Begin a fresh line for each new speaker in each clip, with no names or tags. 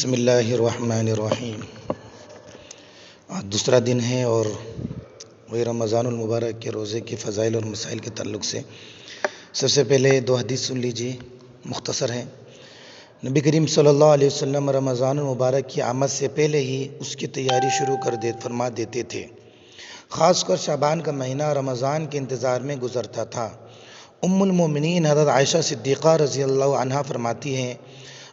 بسم اللہ الرحمن الرحیم۔ آج دوسرا دن ہے اور وہی رمضان المبارک کے روزے کے فضائل اور مسائل کے تعلق سے سب سے پہلے دو حدیث سن لیجیے، مختصر ہیں۔ نبی کریم صلی اللہ علیہ وسلم رمضان المبارک کی آمد سے پہلے ہی اس کی تیاری شروع فرما دیتے تھے۔ خاص کر شعبان کا مہینہ رمضان کے انتظار میں گزرتا تھا۔ ام المومنین حضرت عائشہ صدیقہ رضی اللہ عنہا فرماتی ہیں،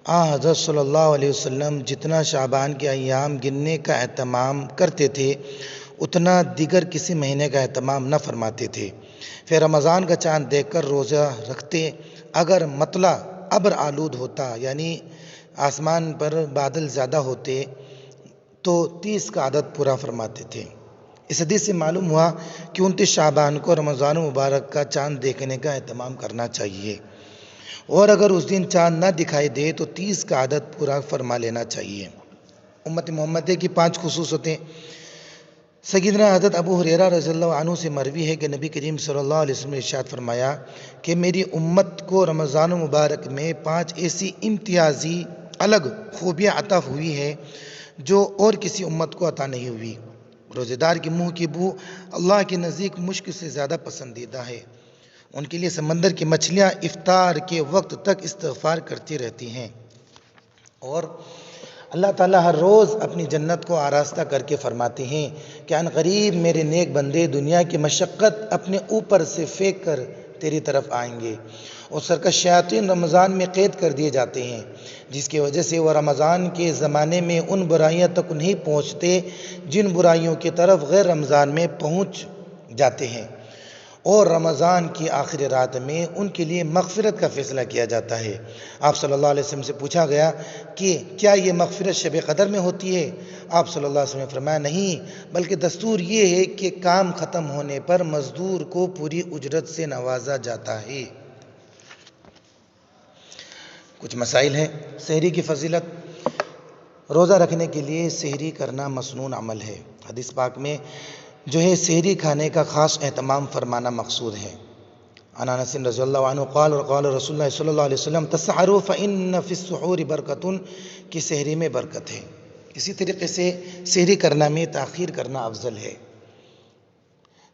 حضرت صلی اللہ علیہ وسلم جتنا شعبان کے ایام گننے کا اہتمام کرتے تھے اتنا دیگر کسی مہینے کا اہتمام نہ فرماتے تھے۔ پھر رمضان کا چاند دیکھ کر روزہ رکھتے۔ اگر مطلع ابر آلود ہوتا یعنی آسمان پر بادل زیادہ ہوتے تو 30 کا عدد پورا فرماتے تھے۔ اس حدیث سے معلوم ہوا کہ 29 شعبان کو رمضان مبارک کا چاند دیکھنے کا اہتمام کرنا چاہیے، اور اگر اس دن چاند نہ دکھائی دے تو 30 کا عدد پورا فرما لینا چاہیے۔ امت محمدیہ کی 5 خصوصیتیں۔ سیدنا حضرت ابو ہریرہ رضی اللہ عنہ سے مروی ہے کہ نبی کریم صلی اللہ علیہ وسلم نے ارشاد فرمایا کہ میری امت کو رمضان مبارک میں 5 ایسی امتیازی الگ خوبیاں عطا ہوئی ہیں جو اور کسی امت کو عطا نہیں ہوئی۔ روزے دار کے منہ کی بو اللہ کے نزدیک مشک سے زیادہ پسندیدہ ہے۔ ان کے لیے سمندر کی مچھلیاں افطار کے وقت تک استغفار کرتی رہتی ہیں، اور اللہ تعالیٰ ہر روز اپنی جنت کو آراستہ کر کے فرماتے ہیں کہ ان قریب میرے نیک بندے دنیا کی مشقت اپنے اوپر سے پھینک کر تیری طرف آئیں گے، اور سرکش شیاطین رمضان میں قید کر دیے جاتے ہیں، جس کی وجہ سے وہ رمضان کے زمانے میں ان برائیاں تک نہیں پہنچتے جن برائیوں کی طرف غیر رمضان میں پہنچ جاتے ہیں، اور رمضان کی آخری رات میں ان کے لیے مغفرت کا فیصلہ کیا جاتا ہے۔ آپ صلی اللہ علیہ وسلم سے پوچھا گیا کہ کیا یہ مغفرت شب قدر میں ہوتی ہے؟ آپ صلی اللہ علیہ وسلم نے فرمایا نہیں، بلکہ دستور یہ ہے کہ کام ختم ہونے پر مزدور کو پوری اجرت سے نوازا جاتا ہے۔ کچھ مسائل ہیں۔ سحری کی فضیلت۔ روزہ رکھنے کے لیے سحری کرنا مسنون عمل ہے۔ حدیث پاک میں جو ہے سحری کھانے کا خاص اہتمام فرمانا مقصود ہے۔ عن انس رضی اللہ عنہ قال قال رسول اللہ صلی اللہ علیہ وسلم تسحروا فإن فی السحور برکۃ، کہ سحری میں برکت ہے۔ اسی طریقے سے سحری کرنا میں تاخیر کرنا افضل ہے۔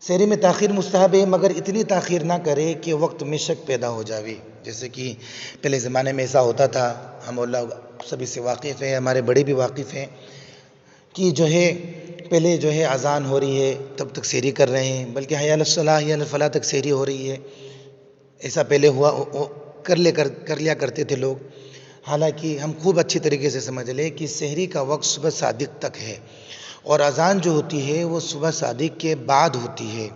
سحری میں تاخیر مستحب ہے، مگر اتنی تاخیر نہ کرے کہ وقت میں شک پیدا ہو جاوے، جیسے کہ پہلے زمانے میں ایسا ہوتا تھا، ہم لوگ سبھی سے واقف ہیں، ہمارے بڑے بھی واقف ہیں، کہ جو ہے پہلے جو ہے اذان ہو رہی ہے تب تک سحری کر رہے ہیں، بلکہ حی علی الصلاۃ حی علی الفلاح تک سحری ہو رہی ہے۔ ایسا پہلے کر لیا کرتے تھے لوگ۔ حالانکہ ہم خوب اچھی طریقے سے سمجھ لیں کہ سحری کا وقت صبح صادق تک ہے، اور اذان جو ہوتی ہے وہ صبح صادق کے بعد ہوتی ہے،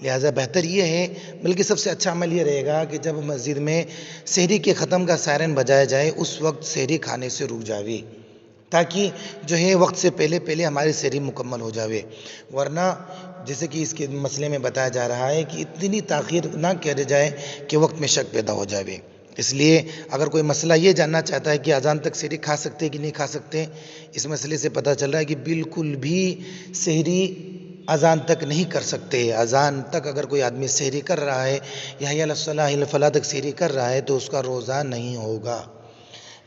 لہٰذا بہتر یہ ہے، بلکہ سب سے اچھا عمل یہ رہے گا کہ جب مسجد میں سحری کے ختم کا سائرن بجایا جائے اس وقت سحری کھانے سے رک جاوے، تاکہ جو ہے وقت سے پہلے ہماری سحری مکمل ہو جاوے، ورنہ جیسے کہ اس کے مسئلے میں بتایا جا رہا ہے کہ اتنی تاخیر نہ کیا جائے کہ وقت میں شک پیدا ہو جاوے۔ اس لیے اگر کوئی مسئلہ یہ جاننا چاہتا ہے کہ اذان تک سحری کھا سکتے کہ نہیں کھا سکتے، اس مسئلے سے پتہ چل رہا ہے کہ بالکل بھی سحری اذان تک نہیں کر سکتے۔ اذان تک اگر کوئی آدمی سحری کر رہا ہے یا حی علی الصلاۃ حی علی الفلاح تک سحری کر رہا ہے تو اس کا روزہ نہیں ہوگا۔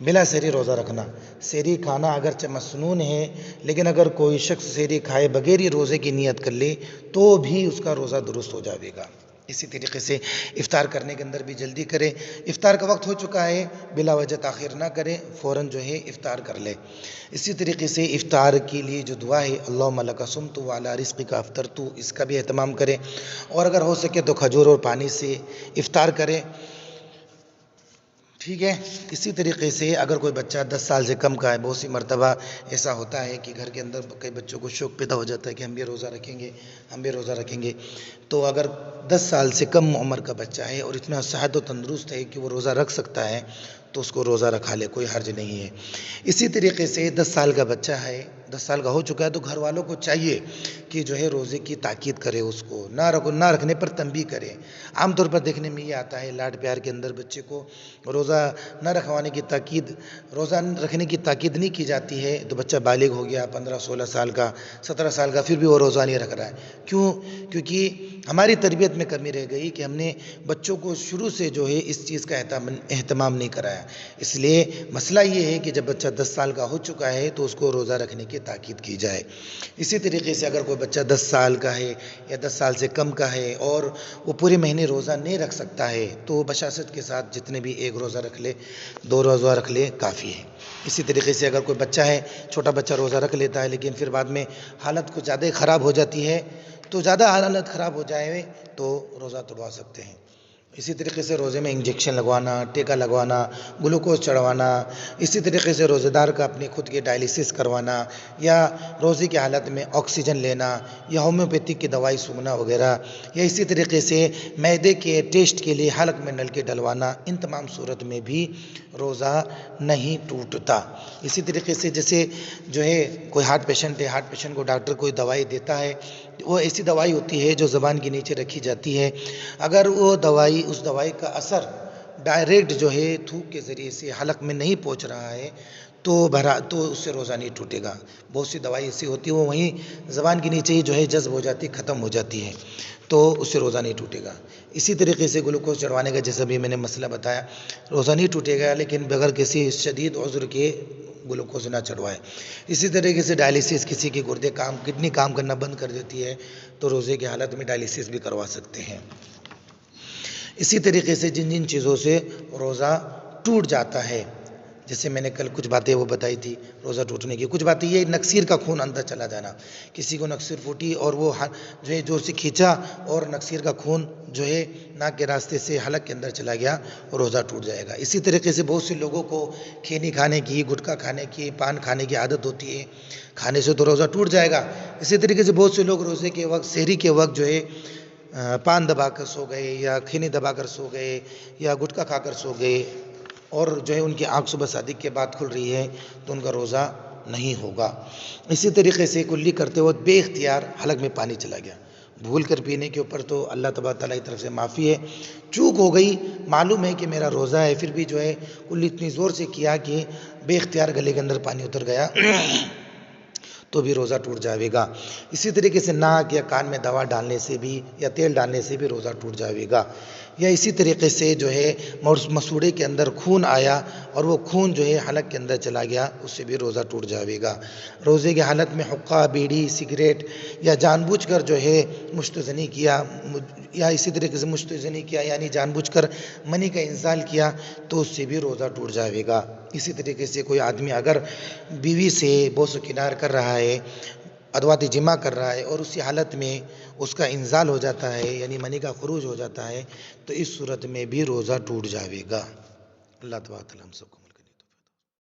بلا سحری روزہ رکھنا، سحری کھانا اگرچہ مسنون ہے، لیکن اگر کوئی شخص سحری کھائے بغیر ہی روزے کی نیت کر لے تو بھی اس کا روزہ درست ہو جاوے گا۔ اسی طریقے سے افطار کرنے کے اندر بھی جلدی کرے، افطار کا وقت ہو چکا ہے بلا وجہ تاخیر نہ کرے، فوراً جو ہے افطار کر لے۔ اسی طریقے سے افطار کے لیے جو دعا ہے اللہم لک صمت وعلی رزقک افطرت، اس کا بھی اہتمام کرے، اور اگر ہو سکے تو کھجور اور پانی سے افطار کرے، ٹھیک ہے۔ اسی طریقے سے اگر کوئی بچہ 10 سال سے کم کا ہے، بہت سی مرتبہ ایسا ہوتا ہے کہ گھر کے اندر کئی بچوں کو شوق پیدا ہو جاتا ہے کہ ہم بھی روزہ رکھیں گے، ہم بھی روزہ رکھیں گے، تو اگر 10 سال سے کم عمر کا بچہ ہے اور اتنا صحت و تندرست ہے کہ وہ روزہ رکھ سکتا ہے تو اس کو روزہ رکھا لے، کوئی حرج نہیں ہے۔ اسی طریقے سے 10 سال کا بچہ ہے، 10 سال کا ہو چکا ہے تو گھر والوں کو چاہیے کہ جو ہے روزے کی تاکید کرے، اس کو نہ رکھنے پر تنبیہ کرے۔ عام طور پر دیکھنے میں یہ آتا ہے لاڈ پیار کے اندر بچے کو روزہ نہ رکھنے کی تاکید نہیں کی جاتی ہے، تو بچہ بالغ ہو گیا 15 16 سال کا 17 سال کا، پھر بھی وہ روزہ نہیں رکھ رہا ہے۔ کیوں؟ کیونکہ ہماری تربیت میں کمی رہ گئی کہ ہم نے بچوں کو شروع سے جو ہے اس چیز کا اہتمام نہیں کرایا. اس لیے مسئلہ یہ ہے کہ جب بچہ 10 سال کا ہو چکا ہے تو اس کو روزہ رکھنے کی تاکید کی جائے. اسی طریقے سے اگر کوئی بچہ 10 سال کا ہے یا 10 سال سے کم کا ہے اور وہ پورے مہینے روزہ نہیں رکھ سکتا ہے تو بشاشت کے ساتھ جتنے بھی 1 روزہ رکھ لے 2 روزہ رکھ لے کافی ہے. اسی طریقے سے اگر کوئی بچہ ہے چھوٹا بچہ روزہ رکھ لیتا ہے لیکن پھر بعد میں حالت کچھ زیادہ خراب ہو جاتی ہے تو زیادہ حالت خراب ہو جائے تو روزہ توڑوا سکتے ہیں. اسی طریقے سے روزے میں انجیکشن لگوانا، ٹیکا لگوانا، گلوکوز چڑھوانا، اسی طریقے سے روزے دار کا اپنے خود کے ڈائلیسس کروانا یا روزے کی حالت میں آکسیجن لینا یا ہومیوپیتھک کی دوائی سونگھنا وغیرہ یا اسی طریقے سے معدے کے ٹیسٹ کے لیے حلق میں نلکے ڈلوانا، ان تمام صورت میں بھی روزہ نہیں ٹوٹتا. اسی طریقے سے جیسے جو ہے کوئی ہارٹ پیشنٹ ہے، ہارٹ پیشنٹ کو ڈاکٹر کوئی دوائی دیتا ہے، وہ ایسی دوائی ہوتی ہے جو زبان کے نیچے رکھی جاتی ہے. اگر وہ دوائی اس دوائی کا اثر ڈائریکٹ جو ہے تھوک کے ذریعے سے حلق میں نہیں پہنچ رہا ہے تو اس سے روزہ نہیں ٹوٹے گا. بہت سی دوائی ایسی ہوتی ہے وہ وہیں زبان کے نیچے ہی جو ہے جذب ہو جاتی، ختم ہو جاتی ہے تو اس سے روزہ نہیں ٹوٹے گا. اسی طریقے سے گلوکوز چڑھوانے کا جیسا بھی میں نے مسئلہ بتایا، روزہ نہیں ٹوٹے گا لیکن بغیر کسی شدید عذر کے گلوکوز نہ چڑھوائے. اسی طریقے سے ڈائلیسس، کسی کی کڈنی کام کرنا بند کر دیتی ہے تو روزے کی حالت میں ڈائلیسس بھی کروا سکتے ہیں. اسی طریقے سے جن چیزوں سے روزہ ٹوٹ جاتا ہے، جیسے میں نے کل کچھ باتیں وہ بتائی تھی روزہ ٹوٹنے کی. کچھ باتیں یہ نکسیر کا خون اندر چلا جانا، کسی کو نکسیر پھوٹی اور وہ جو ہے جو اسے کھینچا اور نکسیر کا خون جو ہے ناک کے راستے سے حلق کے اندر چلا گیا، روزہ ٹوٹ جائے گا. اسی طریقے سے بہت سے لوگوں کو کھینی کھانے کی، گٹکا کھانے کی، پان کھانے کی عادت ہوتی ہے، کھانے سے تو روزہ ٹوٹ جائے گا. اسی طریقے سے بہت سے لوگ روزے کے وقت، سحری کے وقت جو ہے پان دبا کر سو گئے یا کھینی دبا کر سو گئے یا گٹکا کھا کر سو گئے اور جو ہے ان کی آنکھ صبح صادق کے بعد کھل رہی ہے تو ان کا روزہ نہیں ہوگا. اسی طریقے سے کلی کرتے وقت بے اختیار حلق میں پانی چلا گیا، بھول کر پینے کے اوپر تو اللہ تبارک تعالیٰ کی طرف سے معافی ہے، چوک ہو گئی، معلوم ہے کہ میرا روزہ ہے، پھر بھی جو ہے کلی اتنی زور سے کیا کہ بے اختیار گلے کے اندر پانی اتر گیا تو بھی روزہ ٹوٹ جائے گا. اسی طریقے سے ناک یا کان میں دوا ڈالنے سے بھی یا تیل ڈالنے سے بھی روزہ ٹوٹ جائے گا. یا اسی طریقے سے جو ہے مسوڑے کے اندر خون آیا اور وہ خون جو ہے حلق کے اندر چلا گیا، اس سے بھی روزہ ٹوٹ جائے گا. روزے کی حالت میں حقہ، بیڑی، سگریٹ یا جان بوجھ کر جو ہے مشتزنی کیا یا اسی طریقے سے مشتزنی کیا یعنی جان بوجھ کر منی کا انزال کیا تو اس سے بھی روزہ ٹوٹ جائے گا. اسی طریقے سے کوئی آدمی اگر بیوی سے بوس و کنار کر رہا ہے، ادوات جمع کر رہا ہے اور اسی حالت میں اس کا انزال ہو جاتا ہے یعنی منی کا خروج ہو جاتا ہے تو اس صورت میں بھی روزہ ٹوٹ جائے گا. اللہ تبارک و تعالیٰ ہم سب کو